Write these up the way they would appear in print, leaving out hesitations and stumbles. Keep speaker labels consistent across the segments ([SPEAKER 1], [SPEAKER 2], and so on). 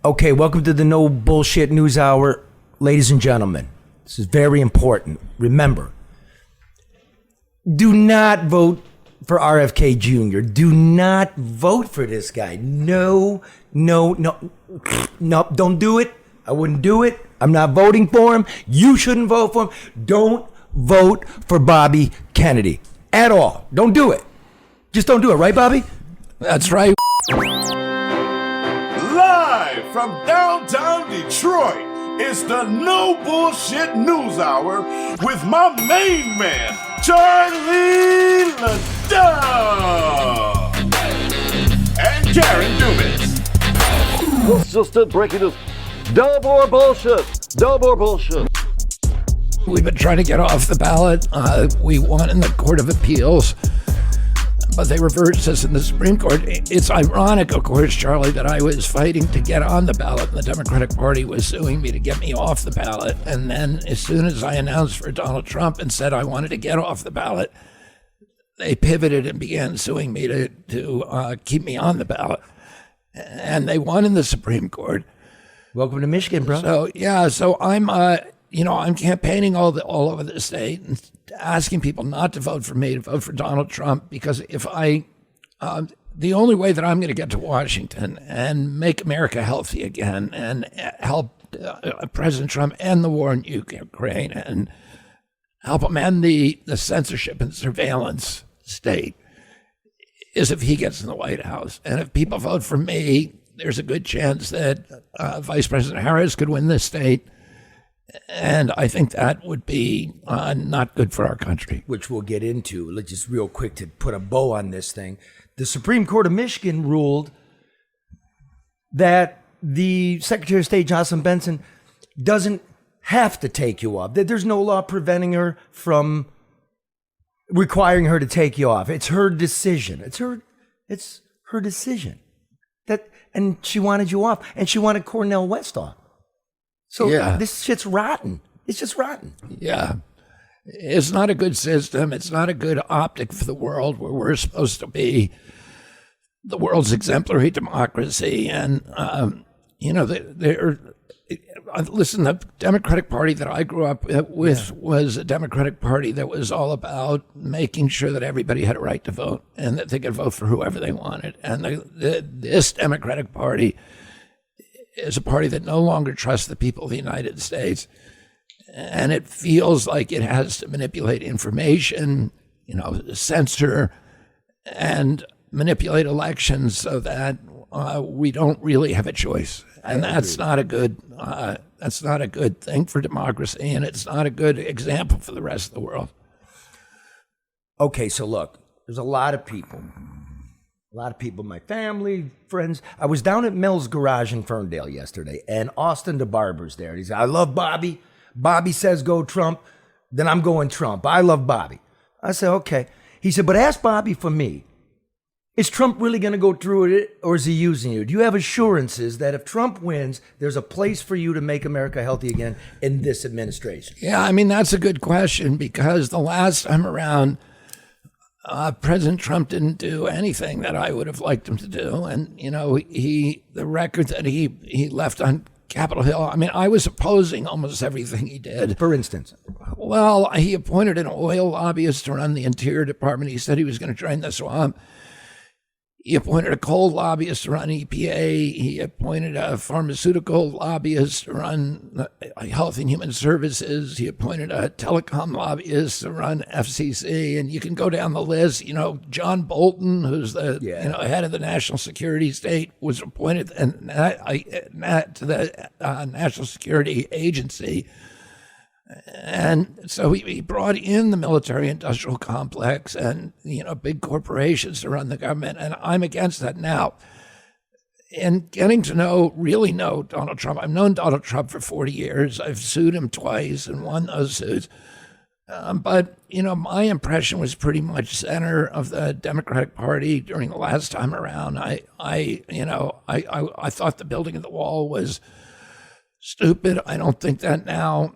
[SPEAKER 1] Okay, welcome to the No Bullshit News Hour, ladies and gentlemen. This is very important. Remember, do not vote for RFK Jr. Do not vote for this guy. No, don't do it. I wouldn't do it. I'm not voting for him. You shouldn't vote for him. Don't vote for Bobby Kennedy at all. Don't do it. Just don't do it, right, Bobby?
[SPEAKER 2] That's right.
[SPEAKER 3] Live from downtown Detroit, it's the No Bullshit News Hour with my main man, Charlie LeDuff, and Karen Dumas.
[SPEAKER 4] Let's just breaking news. No more bullshit. No more bullshit.
[SPEAKER 2] We've been trying to get off the ballot. We won in the Court of Appeals, but they reversed us in the Supreme Court. It's ironic, of course, Charlie, that I was fighting to get on the ballot and the Democratic Party was suing me to get me off the ballot. And then as soon as I announced for Donald Trump and said I wanted to get off the ballot, they pivoted and began suing me to keep me on the ballot. And they won in the Supreme Court.
[SPEAKER 1] Welcome to Michigan, bro.
[SPEAKER 2] So I'm I'm campaigning all over the state and asking people not to vote for me, to vote for Donald Trump, because if the only way that I'm going to get to Washington and make America healthy again and help President Trump end the war in Ukraine and help him end the censorship and surveillance state is if he gets in the White House. And if people vote for me, there's a good chance that Vice President Harris could win this state. And I think that would be not good for our country.
[SPEAKER 1] Which we'll get into. Let's just real quick to put a bow on this thing. The Supreme Court of Michigan ruled that the Secretary of State, Jocelyn Benson, doesn't have to take you off. That there's no law preventing her from requiring her to take you off. It's her decision. It's her decision. And she wanted you off. And she wanted Cornel West off. So This shit's rotten. It's just rotten.
[SPEAKER 2] Yeah. It's not a good system. It's not a good optic for the world where we're supposed to be the world's exemplary democracy. And, listen, the Democratic Party that I grew up with was a Democratic Party that was all about making sure that everybody had a right to vote and that they could vote for whoever they wanted. And this Democratic Party is a party that no longer trusts the people of the United States. And it feels like it has to manipulate information, censor and manipulate elections so that we don't really have a choice. And that's not a good thing for democracy, and it's not a good example for the rest of the world.
[SPEAKER 1] Okay, so look, there's a lot of people, my family, friends. I was down at Mel's Garage in Ferndale yesterday, and Austin the barber's there. He said, I love Bobby. Bobby says go Trump, then I'm going Trump. I love Bobby. I said, okay. He said, but ask Bobby for me. Is Trump really going to go through it, or is he using you? Do you have assurances that if Trump wins, there's a place for you to make America healthy again in this administration?
[SPEAKER 2] Yeah, I mean, that's a good question, because the last time around, President Trump didn't do anything that I would have liked him to do. And, the record that he left on Capitol Hill, I mean, I was opposing almost everything he did.
[SPEAKER 1] For instance?
[SPEAKER 2] Well, he appointed an oil lobbyist to run the Interior Department. He said he was going to drain the swamp. He appointed a coal lobbyist to run EPA. He appointed a pharmaceutical lobbyist to run Health and Human Services. He appointed a telecom lobbyist to run FCC. And you can go down the list. John Bolton, who's the head of the National Security State, was appointed to the National Security Agency. And so he brought in the military-industrial complex and, big corporations to run the government. And I'm against that. Now, in getting to really know Donald Trump, I've known Donald Trump for 40 years. I've sued him twice and won those suits. But my impression was pretty much center of the Democratic Party during the last time around. I thought the building of the wall was stupid. I don't think that now.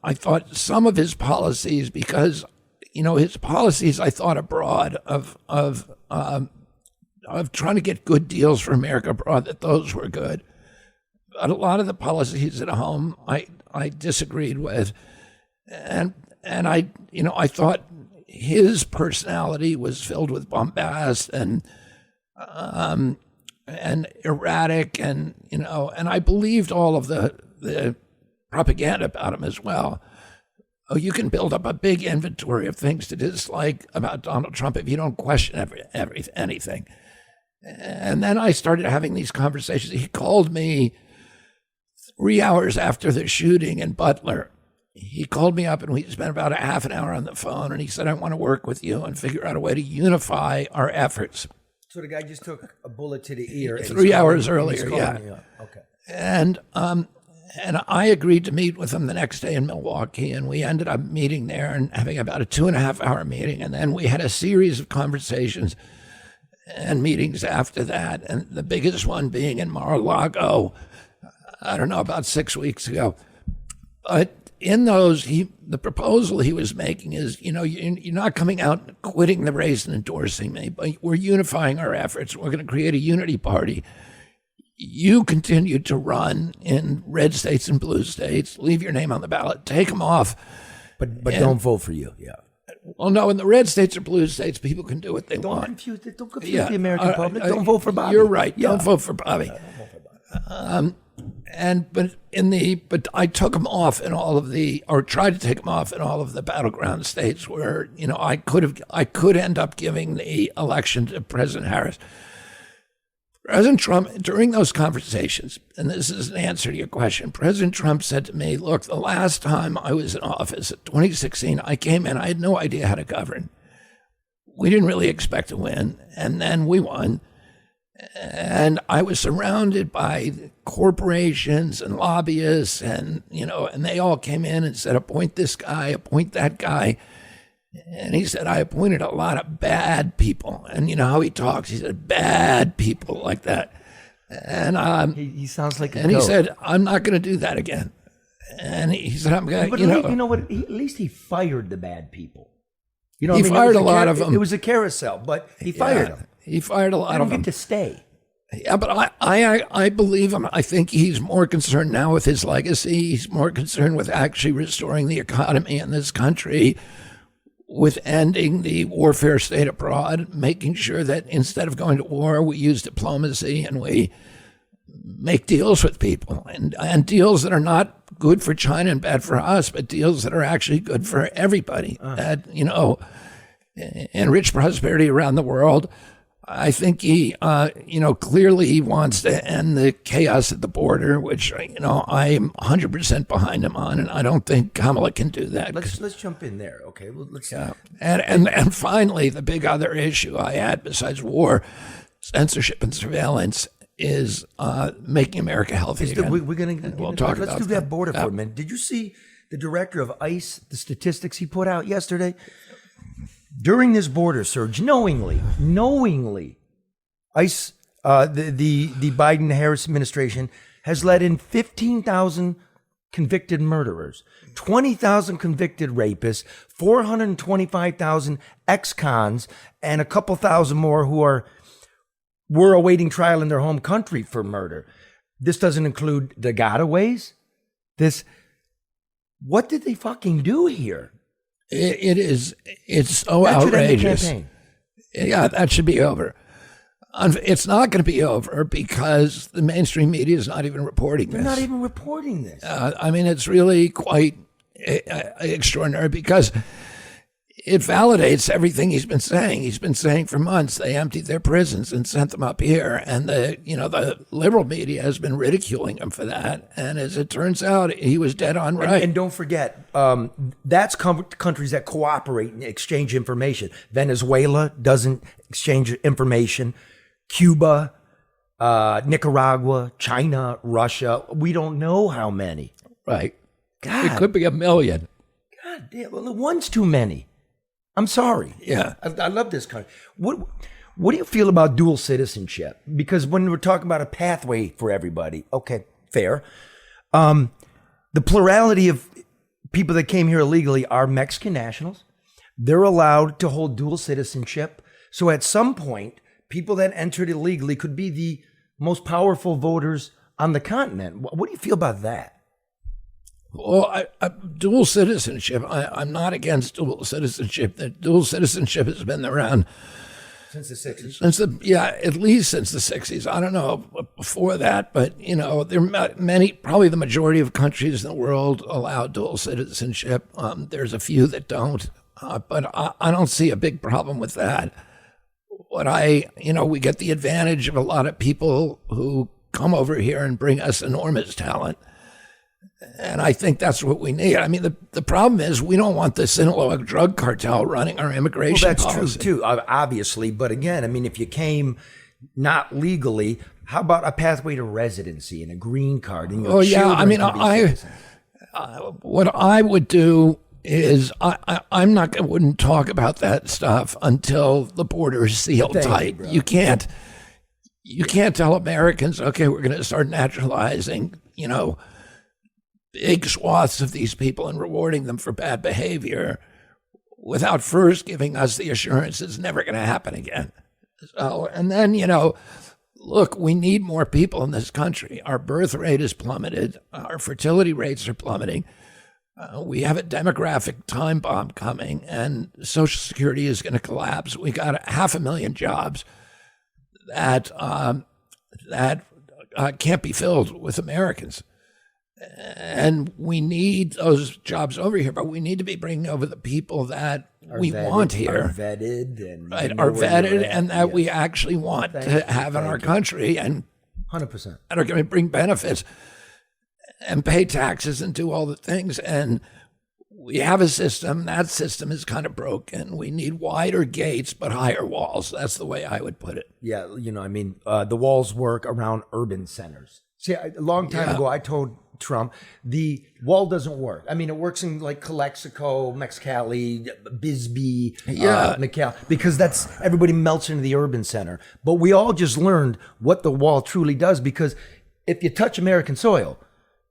[SPEAKER 2] I thought some of his policies, because his policies I thought abroad of trying to get good deals for America abroad, that those were good. But a lot of the policies at home I disagreed with. And I thought his personality was filled with bombast and erratic, and I believed all of the propaganda about him as well. Oh, you can build up a big inventory of things to dislike about Donald Trump if you don't question anything. And then I started having these conversations. He called me 3 hours after the shooting in Butler. He called me up and we spent about a half an hour on the phone, and he said, I want to work with you and figure out a way to unify our efforts.
[SPEAKER 1] So the guy just took a bullet to the ear.
[SPEAKER 2] 3 hours earlier, yeah.
[SPEAKER 1] Okay.
[SPEAKER 2] And I agreed to meet with him the next day in Milwaukee, and we ended up meeting there and having about a 2.5 hour meeting. And then we had a series of conversations and meetings after that. And the biggest one being in Mar-a-Lago, I don't know, about 6 weeks ago. But in those, the proposal he was making is, you're not coming out and quitting the race and endorsing me, but we're unifying our efforts. We're going to create a unity party. You continue to run in red states and blue states, leave your name on the ballot, take them off.
[SPEAKER 1] But don't vote for you, yeah.
[SPEAKER 2] Well, no, in the red states or blue states, people can do what they want.
[SPEAKER 1] Don't confuse the American public. Don't vote for Bobby.
[SPEAKER 2] You're right.
[SPEAKER 1] Yeah.
[SPEAKER 2] Don't vote for Bobby. But I took him off in all of or tried to take him off in all of the battleground states where, I could end up giving the election to President Harris. President Trump, during those conversations, and this is an answer to your question, President Trump said to me, look, the last time I was in office, 2016, I came in, I had no idea how to govern. We didn't really expect to win, and then we won. And I was surrounded by corporations and lobbyists, and they all came in and said, appoint this guy, appoint that guy. And he said, I appointed a lot of bad people. And you know how he talks? He said, bad people like that. And
[SPEAKER 1] he sounds like a
[SPEAKER 2] And
[SPEAKER 1] goat.
[SPEAKER 2] he said, I'm not going to do that again. And he said, I'm going to,
[SPEAKER 1] you know what? At least he fired the bad people.
[SPEAKER 2] He fired a lot of them.
[SPEAKER 1] It was a carousel, but he fired them.
[SPEAKER 2] He fired a lot
[SPEAKER 1] They
[SPEAKER 2] of
[SPEAKER 1] don't
[SPEAKER 2] them.
[SPEAKER 1] get to stay.
[SPEAKER 2] Yeah, but I believe him. I think he's more concerned now with his legacy. He's more concerned with actually restoring the economy in this country, with ending the warfare state abroad, making sure that instead of going to war, we use diplomacy and we make deals with people, and deals that are not good for China and bad for us, but deals that are actually good for everybody, that, enrich prosperity around the world. I think he, clearly he wants to end the chaos at the border, which, I'm 100% behind him on, and I don't think Kamala can do that.
[SPEAKER 1] Let's jump in there, okay? Well, let's.
[SPEAKER 2] Yeah. And finally, the big other issue I had besides war, censorship and surveillance, is making America healthy again.
[SPEAKER 1] We're gonna.
[SPEAKER 2] We'll talk about
[SPEAKER 1] let's do that border for a minute. Did you see the director of ICE, the statistics he put out yesterday? During this border surge, knowingly, ICE, the Biden-Harris administration has let in 15,000 convicted murderers, 20,000 convicted rapists, 425,000 ex-cons, and a couple thousand more who were awaiting trial in their home country for murder. This doesn't include the gotaways. What did they fucking do here?
[SPEAKER 2] It's so
[SPEAKER 1] That should end the
[SPEAKER 2] outrageous.
[SPEAKER 1] campaign.
[SPEAKER 2] Yeah, that should be over. It's not going to be over because the mainstream media is not even reporting this.
[SPEAKER 1] They're not even reporting this.
[SPEAKER 2] It's really quite extraordinary because it validates everything he's been saying. He's been saying for months they emptied their prisons and sent them up here, and the liberal media has been ridiculing him for that. And as it turns out, he was dead on right.
[SPEAKER 1] And don't forget, that's countries that cooperate and exchange information. Venezuela doesn't exchange information. Cuba, Nicaragua, China, Russia. We don't know how many.
[SPEAKER 2] Right.
[SPEAKER 1] God.
[SPEAKER 2] It could be 1 million.
[SPEAKER 1] God damn. Well, one's too many. I'm sorry.
[SPEAKER 2] Yeah.
[SPEAKER 1] I love this country. What do you feel about dual citizenship? Because when we're talking about a pathway for everybody, okay, fair. The plurality of people that came here illegally are Mexican nationals. They're allowed to hold dual citizenship. So at some point, people that entered illegally could be the most powerful voters on the continent. What do you feel about that?
[SPEAKER 2] Well, dual citizenship, I'm not against dual citizenship. Dual citizenship has been around
[SPEAKER 1] Since the 60s?
[SPEAKER 2] at least since the 60s. I don't know before that, but, there are many, probably the majority of countries in the world allow dual citizenship. There's a few that don't, but I don't see a big problem with that. We get the advantage of a lot of people who come over here and bring us enormous talent. And I think that's what we need. I mean, the problem is we don't want the Sinaloa drug cartel running our immigration
[SPEAKER 1] Well, that's
[SPEAKER 2] policy.
[SPEAKER 1] true, too, obviously. But again, I mean, if you came not legally, how about a pathway to residency and a green card? And your children can be
[SPEAKER 2] what I would do is wouldn't talk about that stuff until the border is sealed tight. You can't tell Americans, okay, we're going to start naturalizing, big swaths of these people and rewarding them for bad behavior without first giving us the assurance it's never going to happen again. So, and then, look, we need more people in this country. Our birth rate is plummeted. Our fertility rates are plummeting. We have a demographic time bomb coming, and Social Security is going to collapse. We got 500,000 jobs that can't be filled with Americans. And we need those jobs over here, but we need to be bringing over the people that we want here.
[SPEAKER 1] Are vetted and
[SPEAKER 2] are vetted and that we actually want to have in our country and
[SPEAKER 1] 100%.
[SPEAKER 2] And are going to bring benefits and pay taxes and do all the things. And we have a system. That system is kind of broken. We need wider gates but higher walls. That's the way I would put it.
[SPEAKER 1] Yeah, the walls work around urban centers. See, a long time ago, I told Trump, the wall doesn't work. I mean, it works in like Calexico, Mexicali, Bisbee, McAllen, because that's everybody melts into the urban center. But we all just learned what the wall truly does, because if you touch American soil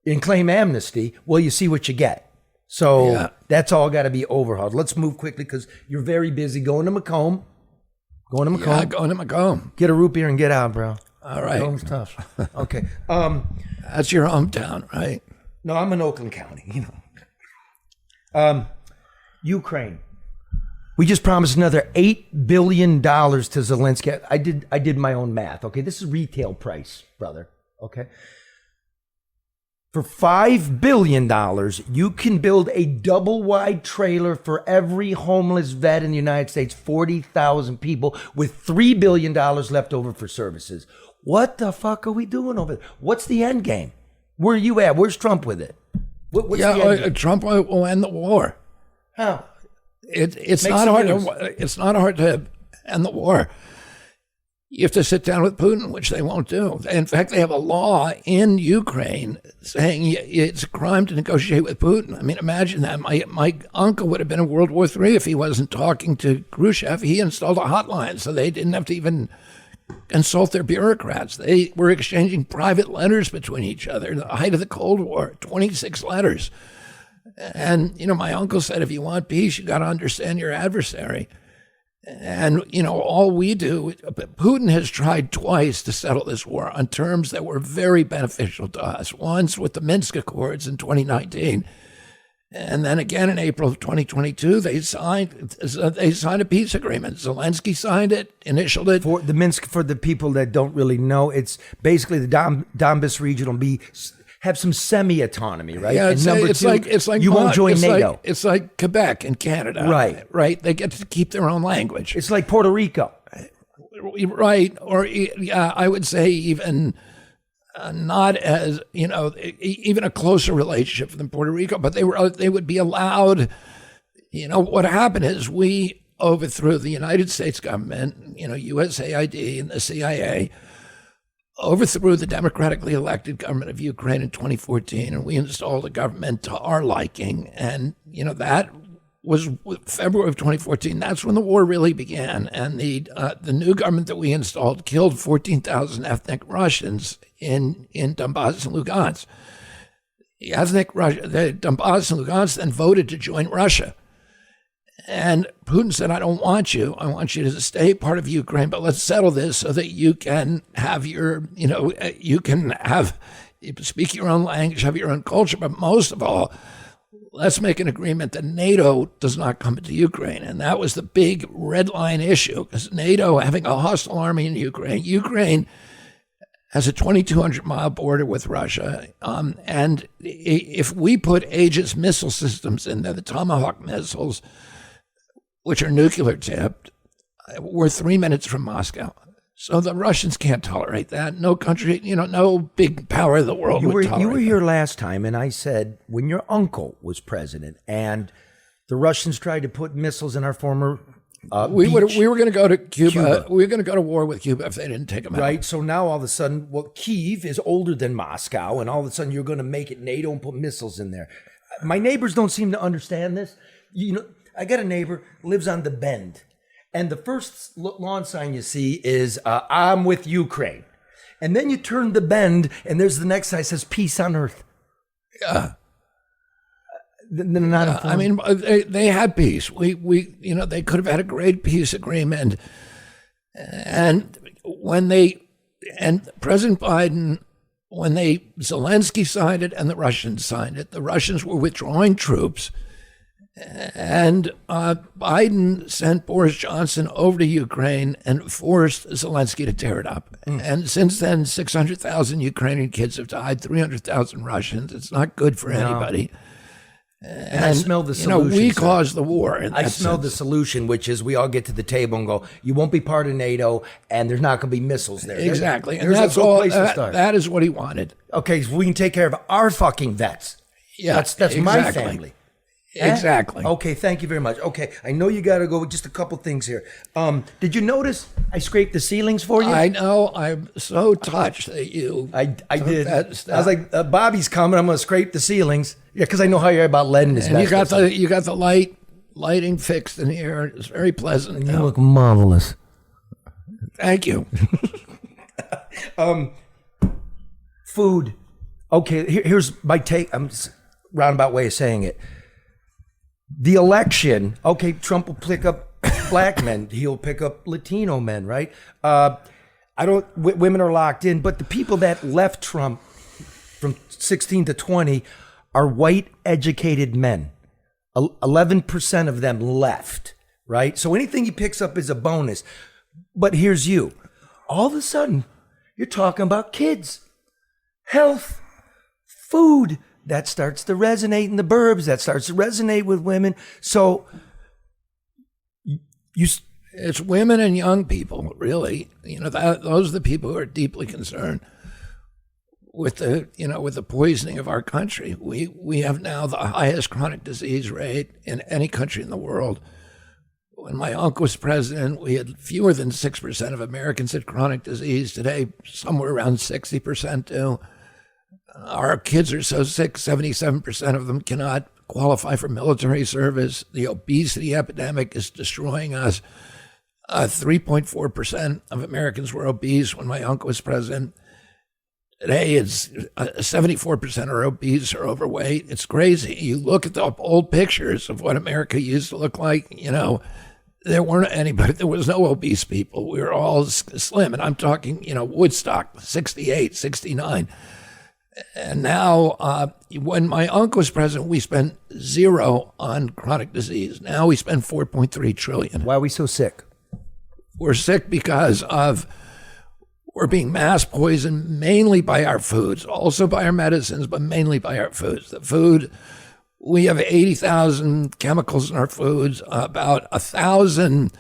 [SPEAKER 1] and claim amnesty, well, you see what you get. So that's all got to be overhauled. Let's move quickly because you're very busy going to Macomb.
[SPEAKER 2] Yeah, going to Macomb.
[SPEAKER 1] Get a root beer and get out, bro.
[SPEAKER 2] All right.
[SPEAKER 1] Macomb's tough. Okay.
[SPEAKER 2] That's your hometown, right?
[SPEAKER 1] No, I'm in Oakland County, Ukraine. We just promised another $8 billion to Zelensky. I did my own math. Okay, this is retail price, brother. Okay. For $5 billion, you can build a double-wide trailer for every homeless vet in the United States, 40,000 people, with $3 billion left over for services. What the fuck are we doing over there? What's the end game? Where are you at? Where's Trump with it? What's the end game?
[SPEAKER 2] Trump will end the war.
[SPEAKER 1] How?
[SPEAKER 2] It's not hard to end the war. You have to sit down with Putin, which they won't do. In fact, they have a law in Ukraine saying it's a crime to negotiate with Putin. I mean, imagine that. My uncle would have been in World War III if he wasn't talking to Khrushchev. He installed a hotline, so they didn't have to even consult their bureaucrats. They were exchanging private letters between each other. The height of the Cold War, 26 letters. And, my uncle said, if you want peace, you got to understand your adversary. And, all we do, Putin has tried twice to settle this war on terms that were very beneficial to us. Once with the Minsk Accords in 2019. And then again in April of 2022, they signed a peace agreement. Zelensky signed it, initialed it.
[SPEAKER 1] For the Minsk, for the people that don't really know, it's basically the Donbas region will have some semi-autonomy, right?
[SPEAKER 2] Yeah,
[SPEAKER 1] and
[SPEAKER 2] it's like
[SPEAKER 1] you won't join NATO.
[SPEAKER 2] It's like Quebec in Canada, right? They get to keep their own language.
[SPEAKER 1] It's like Puerto Rico,
[SPEAKER 2] right? Or I would say even not as even a closer relationship than Puerto Rico, but they would be allowed. What happened is we overthrew the United States government, USAID and the CIA. Overthrew the democratically elected government of Ukraine in 2014, and we installed a government to our liking. And, that was February of 2014. That's when the war really began. And the new government that we installed killed 14,000 ethnic Russians in Donbass and Lugansk. The Donbass and Lugansk then voted to join Russia. And Putin said, I don't want you. I want you to stay part of Ukraine, but let's settle this so that you can have your, you can speak your own language, have your own culture. But most of all, let's make an agreement that NATO does not come into Ukraine. And that was the big red line issue, because NATO having a hostile army in Ukraine has a 2,200-mile border with Russia. And if we put Aegis missile systems in there, the Tomahawk missiles, which are nuclear tipped, we're 3 minutes from Moscow. So the Russians can't tolerate that. No country, no big power of the world would tolerate
[SPEAKER 1] You were
[SPEAKER 2] that.
[SPEAKER 1] here last time, and I said when your uncle was president and the Russians tried to put missiles in our former
[SPEAKER 2] We were
[SPEAKER 1] beach,
[SPEAKER 2] going to go to Cuba.
[SPEAKER 1] Cuba.
[SPEAKER 2] We were going to go to war with Cuba if they didn't take them out.
[SPEAKER 1] right? So now all of a sudden, Kyiv is older than Moscow, and all of a sudden you're going to make it NATO and put missiles in there. My neighbors don't seem to understand this. I got a neighbor lives on the Bend, and the first lawn sign you see is "I'm with Ukraine," and then you turn the bend, and there's the next sign that says "Peace on Earth."
[SPEAKER 2] Yeah.
[SPEAKER 1] They're not
[SPEAKER 2] I mean, they had peace. They could have had a great peace agreement. And President Biden, when Zelensky signed it and the Russians signed it, the Russians were withdrawing troops. And Biden sent Boris Johnson over to Ukraine and forced Zelensky to tear it up. And since then, 600,000 Ukrainian kids have died, 300,000 Russians. It's not good for anybody.
[SPEAKER 1] And I smell the solution.
[SPEAKER 2] We
[SPEAKER 1] sir.
[SPEAKER 2] caused the war.
[SPEAKER 1] I smell the solution, which is we all get to the table and go, you won't be part of NATO, and there's not going to be missiles there.
[SPEAKER 2] Exactly. And
[SPEAKER 1] There's
[SPEAKER 2] that's
[SPEAKER 1] a good
[SPEAKER 2] all.
[SPEAKER 1] place to start.
[SPEAKER 2] That is what he wanted.
[SPEAKER 1] Okay, so we can take care of our fucking vets.
[SPEAKER 2] Yeah,
[SPEAKER 1] That's my
[SPEAKER 2] exactly.
[SPEAKER 1] family.
[SPEAKER 2] Exactly.
[SPEAKER 1] Okay, thank you very much. Okay, I know you got to go with just a couple things here. Did you notice I scraped the ceilings for you?
[SPEAKER 2] I know. I'm so touched that you.
[SPEAKER 1] I did.
[SPEAKER 2] that
[SPEAKER 1] I
[SPEAKER 2] step.
[SPEAKER 1] was like, Bobby's coming. I'm going to scrape the ceilings. Yeah, because I know how you're about lead in this.
[SPEAKER 2] And you got the lighting fixed in here. It's very pleasant.
[SPEAKER 1] You look marvelous.
[SPEAKER 2] Thank you.
[SPEAKER 1] Food. Okay, here's my take. I'm roundabout way of saying it. The election. Okay, Trump will pick up black men. He'll pick up Latino men, right? Women are locked in, but the people that left Trump from 16 to 20 are white educated men. 11% of them left, right? So anything he picks up is a bonus. But here's you. All of a sudden, you're talking about kids, health, food. That starts to resonate in the burbs. That starts to resonate with women. So
[SPEAKER 2] It's women and young people, really. Those are the people who are deeply concerned with the poisoning of our country. We have now the highest chronic disease rate in any country in the world. When my uncle was president, we had fewer than 6% of Americans had chronic disease. Today, somewhere around 60% do. Our kids are so sick, 77% of them cannot qualify for military service. The obesity epidemic is destroying us. 3.4% of Americans were obese when my uncle was president. Today, it's 74% are obese or overweight. It's crazy. You look at the old pictures of what America used to look like, there weren't anybody. There was no obese people. We were all slim. And I'm talking, Woodstock, 68, 69. And now, when my uncle was president, we spent zero on chronic disease. Now we spend 4.3 trillion.
[SPEAKER 1] why are we so sick?
[SPEAKER 2] We're sick because we're being mass poisoned mainly by our foods, also by our medicines, but mainly by our foods. The food, we have 80,000 chemicals in our foods, about 1,000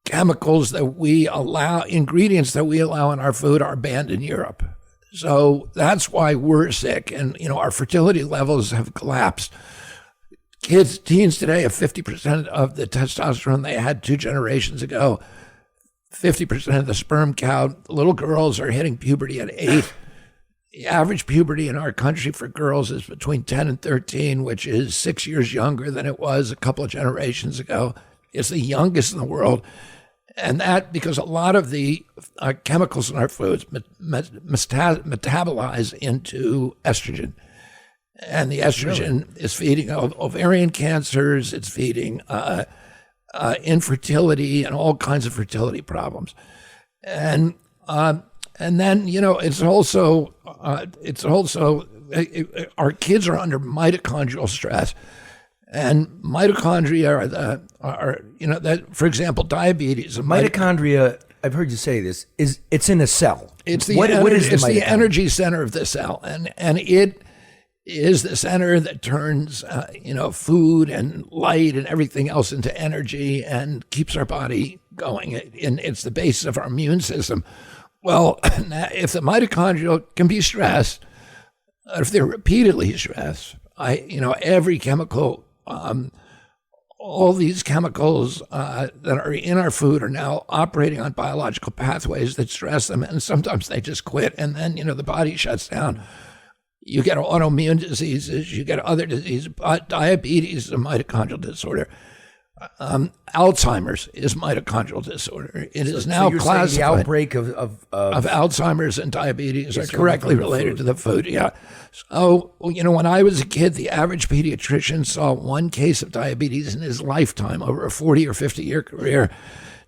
[SPEAKER 2] chemicals that we allow, ingredients that we allow in our food are banned in Europe. So that's why we're sick. And, our fertility levels have collapsed. Teens today have 50% of the testosterone they had 2 generations ago, 50% of the sperm count. Little girls are hitting puberty at 8. The average puberty in our country for girls is between 10 and 13, which is 6 years younger than it was a couple of generations ago. It's the youngest in the world. And that because a lot of the chemicals in our foods metabolize into estrogen. And the estrogen is feeding ovarian cancers. It's feeding infertility and all kinds of fertility problems. And then, it's also our kids are under mitochondrial stress. And mitochondria for example, diabetes.
[SPEAKER 1] Mitochondria, I've heard you say this, it's in a cell.
[SPEAKER 2] It's the
[SPEAKER 1] what is
[SPEAKER 2] the energy center of the cell, and it is the center that turns food and light and everything else into energy and keeps our body going. And it's the basis of our immune system. Well, if the mitochondria can be stressed, if they're repeatedly stressed, every chemical, all these chemicals that are in our food are now operating on biological pathways that stress them, and sometimes they just quit, and then the body shuts down. You get autoimmune diseases, you get other diseases. Diabetes is a mitochondrial disorder. Alzheimer's is mitochondrial disorder. It is now classified.
[SPEAKER 1] The outbreak of
[SPEAKER 2] Alzheimer's and diabetes are correctly related to the food. Yeah. So, when I was a kid, the average pediatrician saw one case of diabetes in his lifetime over a 40 or 50-year career.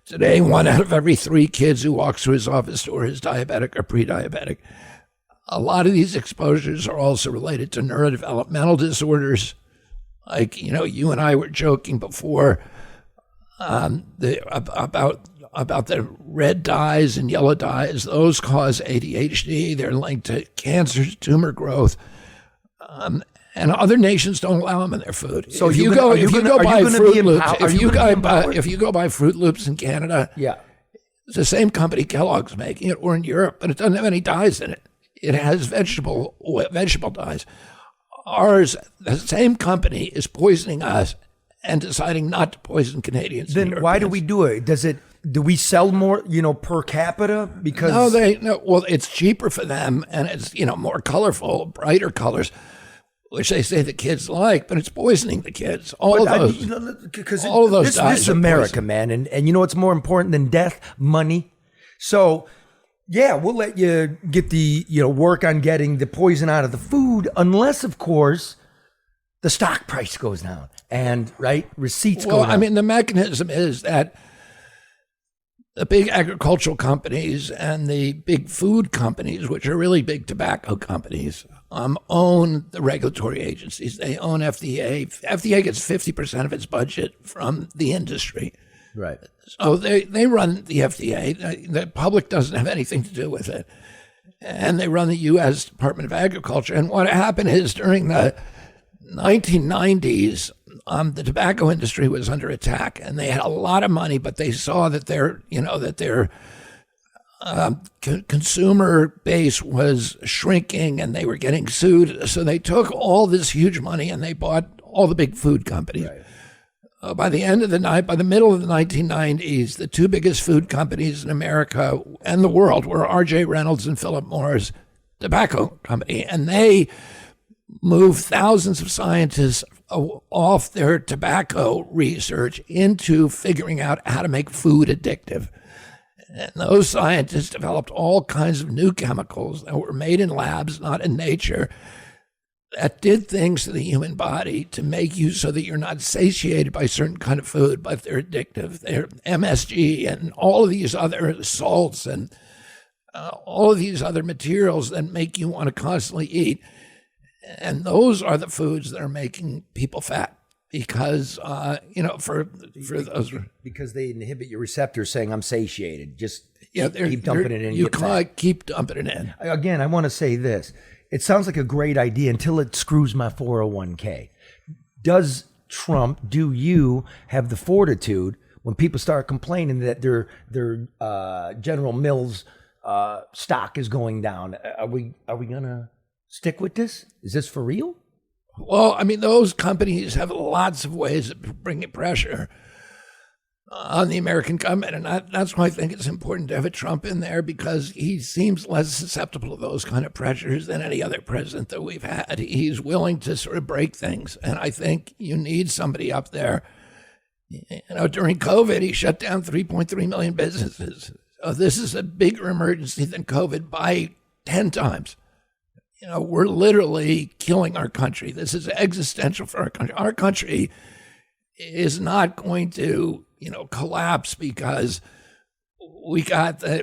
[SPEAKER 2] Today, 1 out of every 3 kids who walks through his office door is diabetic or pre-diabetic. A lot of these exposures are also related to neurodevelopmental disorders. Like, you and I were joking before about the red dyes and yellow dyes. Those cause ADHD. They're linked to cancer, tumor growth. And other nations don't allow them in their food. So if you go buy Fruit Loops in Canada,
[SPEAKER 1] yeah,
[SPEAKER 2] it's the same company Kellogg's making it, or in Europe, but it doesn't have any dyes in it. It has vegetable dyes. Ours, the same company, is poisoning us and deciding not to poison Canadians.
[SPEAKER 1] Then why do we do it? Do we sell more, per capita? Because
[SPEAKER 2] well, it's cheaper for them, and it's more colorful, brighter colors, which they say the kids like, but it's poisoning the kids. All of those dyes.
[SPEAKER 1] This is America, man, and what's more important than death? Money. So. Yeah, we'll let you get the, work on getting the poison out of the food, unless, of course, the stock price goes down and, receipts go down.
[SPEAKER 2] Well, the mechanism is that the big agricultural companies and the big food companies, which are really big tobacco companies, own the regulatory agencies. They own FDA. FDA gets 50% of its budget from the industry.
[SPEAKER 1] Right.
[SPEAKER 2] So they run the FDA. The public doesn't have anything to do with it. And they run the U.S. Department of Agriculture. And what happened is during the 1990s, the tobacco industry was under attack, and they had a lot of money, but they saw that their consumer base was shrinking, and they were getting sued. So they took all this huge money and they bought all the big food companies. Right. By the middle of the 1990s, the 2 biggest food companies in America and the world were R.J. Reynolds and Philip Morris Tobacco Company, and they moved thousands of scientists off their tobacco research into figuring out how to make food addictive. And those scientists developed all kinds of new chemicals that were made in labs, not in nature, that did things to the human body to make you so that you're not satiated by certain kind of food, but they're addictive. They're MSG and all of these other salts and all of these other materials that make you want to constantly eat. And those are the foods that are making people fat because, for those.
[SPEAKER 1] Because they inhibit your receptors saying, I'm satiated. Just keep dumping it in.
[SPEAKER 2] You can't keep dumping it in.
[SPEAKER 1] Again, I want to say this. It sounds like a great idea until it screws my 401k. Do you have the fortitude when people start complaining that their General Mills stock is going down? Are we gonna stick with this? Is this for real?
[SPEAKER 2] Well, those companies have lots of ways of bringing pressure on the American government. And that's why I think it's important to have a Trump in there, because he seems less susceptible to those kind of pressures than any other president that we've had. He's willing to sort of break things. And I think you need somebody up there. During COVID, he shut down 3.3 million businesses. So this is a bigger emergency than COVID by 10 times. we're literally killing our country. This is existential for our country. Our country is not going to, collapse because we got our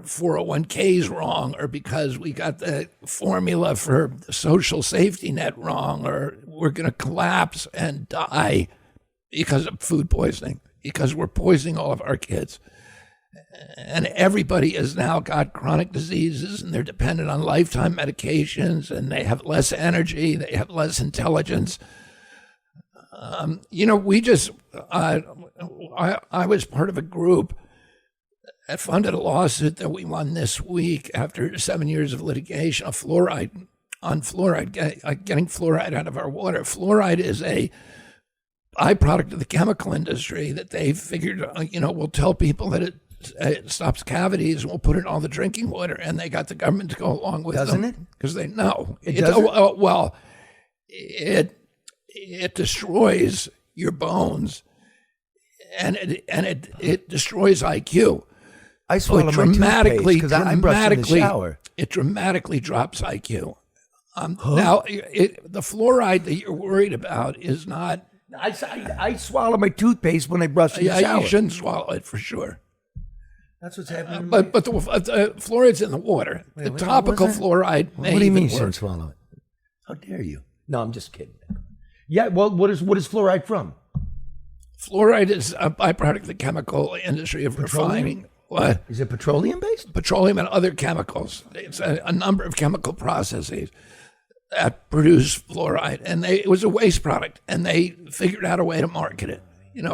[SPEAKER 2] 401ks wrong, or because we got the formula for the social safety net wrong, or we're going to collapse and die because of food poisoning, because we're poisoning all of our kids. And everybody has now got chronic diseases, and they're dependent on lifetime medications, and they have less energy, they have less intelligence. We just, I was part of a group that funded a lawsuit that we won this week after 7 years of litigation getting fluoride out of our water. Fluoride is a byproduct of the chemical industry that they figured, will tell people that it stops cavities, and we'll put it in all the drinking water, and they got the government to go along with
[SPEAKER 1] Doesn't
[SPEAKER 2] them.
[SPEAKER 1] it?
[SPEAKER 2] Because they know.
[SPEAKER 1] It doesn't?
[SPEAKER 2] Well, it destroys your bones, and it destroys IQ.
[SPEAKER 1] I swallow my toothpaste because I brush in the shower.
[SPEAKER 2] It dramatically drops IQ. Now, the fluoride that you're worried about is not.
[SPEAKER 1] I swallow my toothpaste when I brush in the shower.
[SPEAKER 2] You shouldn't swallow it for sure.
[SPEAKER 1] That's what's happening.
[SPEAKER 2] But the fluoride's in the water. The topical fluoride.
[SPEAKER 1] What do you mean you shouldn't swallow it? How dare you? No, I'm just kidding. Yeah, well, what is fluoride from?
[SPEAKER 2] Fluoride is a byproduct of the chemical industry of refining. What?
[SPEAKER 1] Is it petroleum-based?
[SPEAKER 2] Petroleum and other chemicals. It's a number of chemical processes that produce fluoride, and it was a waste product, and they figured out a way to market it,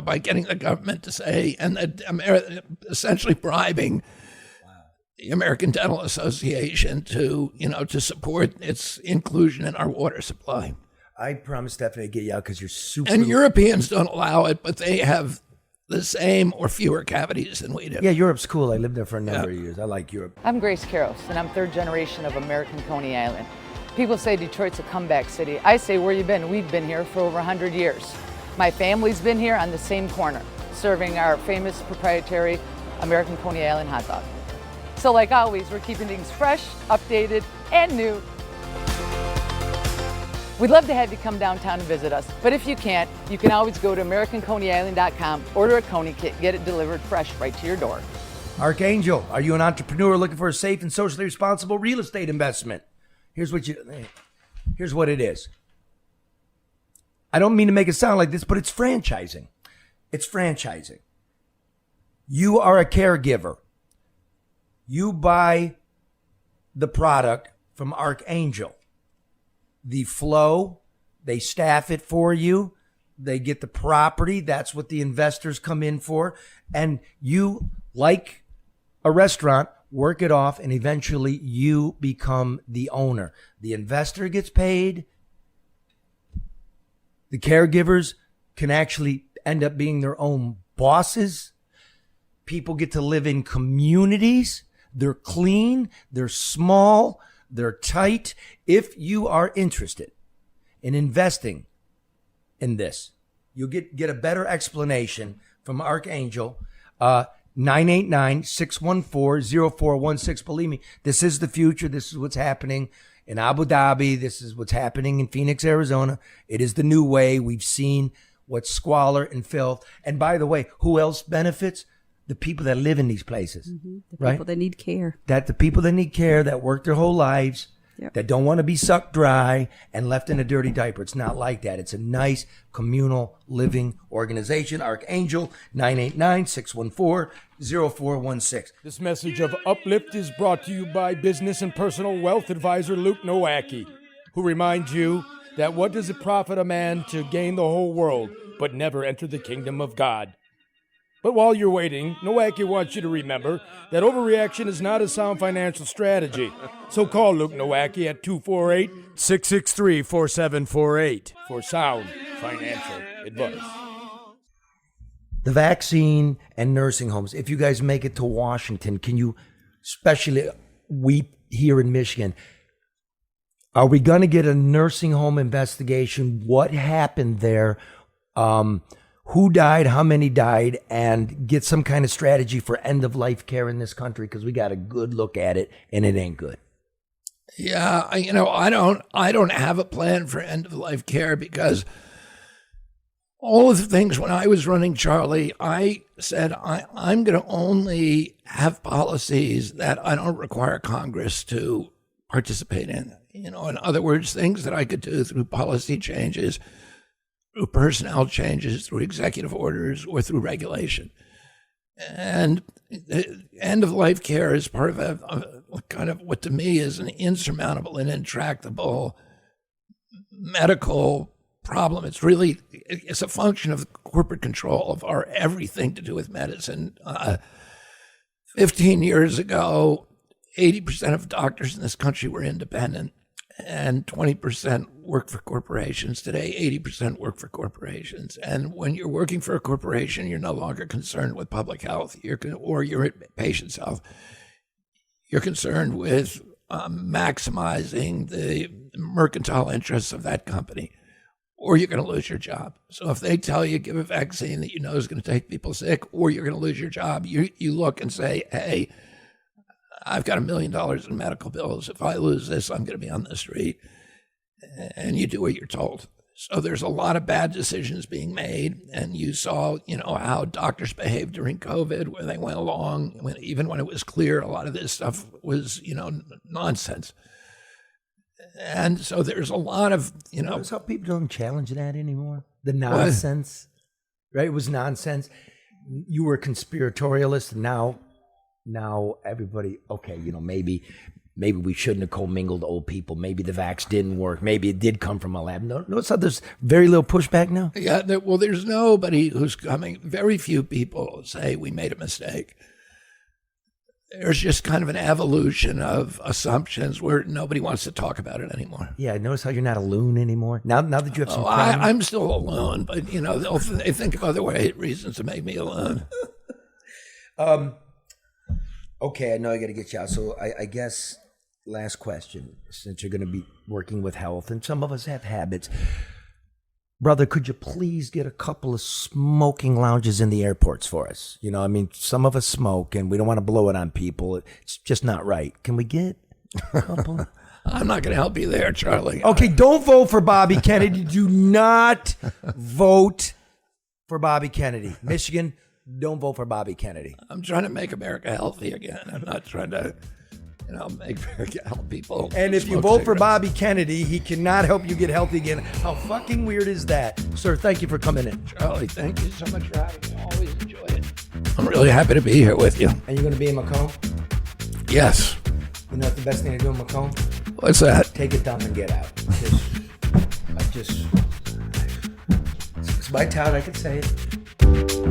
[SPEAKER 2] by getting the government to say, and essentially bribing the American Dental Association to support its inclusion in our water supply.
[SPEAKER 1] I promise, Stephanie, to get you out because you're super.
[SPEAKER 2] And Europeans don't allow it, but they have the same or fewer cavities than we do.
[SPEAKER 1] Yeah, Europe's cool. I lived there for a number of years. I like Europe.
[SPEAKER 5] I'm Grace Karos, and I'm third generation of American Coney Island. People say Detroit's a comeback city. I say, where you been? We've been here for over 100 years. My family's been here on the same corner, serving our famous proprietary American Coney Island hot dog. So like always, we're keeping things fresh, updated, and new. We'd love to have you come downtown and visit us, but if you can't, you can always go to AmericanConeyIsland.com, order a Coney kit, get it delivered fresh right to your door.
[SPEAKER 1] Archangel, are you an entrepreneur looking for a safe and socially responsible real estate investment? Here's what it is. I don't mean to make it sound like this, but it's franchising. It's franchising. You are a caregiver. You buy the product from Archangel. The flow, they staff it for you. They get the property. That's what the investors come in for. And you, like a restaurant, work it off, and eventually you become the owner. The investor gets paid. The caregivers can actually end up being their own bosses. People get to live in communities. They're clean. They're small. They're tight. If you are interested in investing in this, you'll get a better explanation from Archangel. 989-614-0416. Believe me, this is the future. This is what's happening in Abu Dhabi. This is what's happening in Phoenix, Arizona. It is the new way. We've seen what's squalor and filth. And by the way, who else benefits? The people that live in these places,
[SPEAKER 6] The
[SPEAKER 1] right?
[SPEAKER 6] people that need care.
[SPEAKER 1] That the people that need care, that work their whole lives,
[SPEAKER 6] Yep.
[SPEAKER 1] that don't want to be sucked dry and left in a dirty diaper. It's not like that. It's a nice communal living organization. Archangel, 989-614-0416.
[SPEAKER 7] This message of uplift is brought to you by business and personal wealth advisor Luke Nowacki, who reminds you that what does it profit a man to gain the whole world but never enter the kingdom of God? But while you're waiting, Nowacki wants you to remember that overreaction is not a sound financial strategy. So call Luke Nowacki at 248-663-4748 for sound financial advice.
[SPEAKER 1] The vaccine and nursing homes. If you guys make it to Washington, can you, especially we here in Michigan, are we going to get a nursing home investigation? What happened there? Who died, how many died, and get some kind of strategy for end-of-life care in this country, because we got a good look at it, and it ain't good.
[SPEAKER 2] Yeah, I don't have a plan for end of life care because all of the things when I was running Charlie, I said I'm going to only have policies that I don't require Congress to participate in. In other words, things that I could do through policy changes, through personnel changes, through executive orders, or through regulation. And end of life care is part of a kind of what to me is an insurmountable and intractable medical problem. It's a function of corporate control of our everything to do with medicine. 15 years ago, 80% of doctors in this country were independent and 20% work for corporations. Today, 80% work for corporations. And when you're working for a corporation, you're no longer concerned with public health or your patient's health. You're concerned with maximizing the mercantile interests of that company, or you're going to lose your job. So if they tell you give a vaccine that you know is going to take people sick, or you're going to lose your job, you look and say, hey, I've got $1 million in medical bills. If I lose this, I'm going to be on the street. And you do what you're told. So there's a lot of bad decisions being made. And you saw, how doctors behaved during COVID, where they went along, even when it was clear a lot of this stuff was, nonsense. And so there's a lot of,
[SPEAKER 1] Notice how people don't challenge that anymore? The nonsense, right? It was nonsense. You were a conspiratorialist. Now everybody, okay, maybe we shouldn't have commingled old people. Maybe the vax didn't work. Maybe it did come from a lab. Notice how there's very little pushback now?
[SPEAKER 2] Yeah, there's nobody who's coming. Very few people say we made a mistake. There's just kind of an evolution of assumptions where nobody wants to talk about it anymore.
[SPEAKER 1] Yeah, notice how you're not a loon anymore? Now that you have some
[SPEAKER 2] I'm still a loon, but, they think of other reasons to make me a loon.
[SPEAKER 1] Okay, I know I got to get you out. So I guess last question, since you're going to be working with health, and some of us have habits. Brother, could you please get a couple of smoking lounges in the airports for us? Some of us smoke, and we don't want to blow it on people. It's just not right. Can we get a couple?
[SPEAKER 2] I'm not going to help you there, Charlie.
[SPEAKER 1] Okay, don't vote for Bobby Kennedy. Do not vote for Bobby Kennedy. Michigan, don't vote for Bobby Kennedy.
[SPEAKER 2] I'm trying to make America healthy again. I'm not trying to, help people.
[SPEAKER 1] And if you vote for Bobby Kennedy, he cannot help you get healthy again. How fucking weird is that? Sir, thank you for coming in.
[SPEAKER 2] Charlie, thank you so much for having me. I always enjoy it. I'm really happy to be here with you.
[SPEAKER 1] And you're going to be in Macomb?
[SPEAKER 2] Yes.
[SPEAKER 1] You know what the best thing to do in Macomb?
[SPEAKER 2] What's that?
[SPEAKER 1] Take a dump and get out. It's my town, I can say it.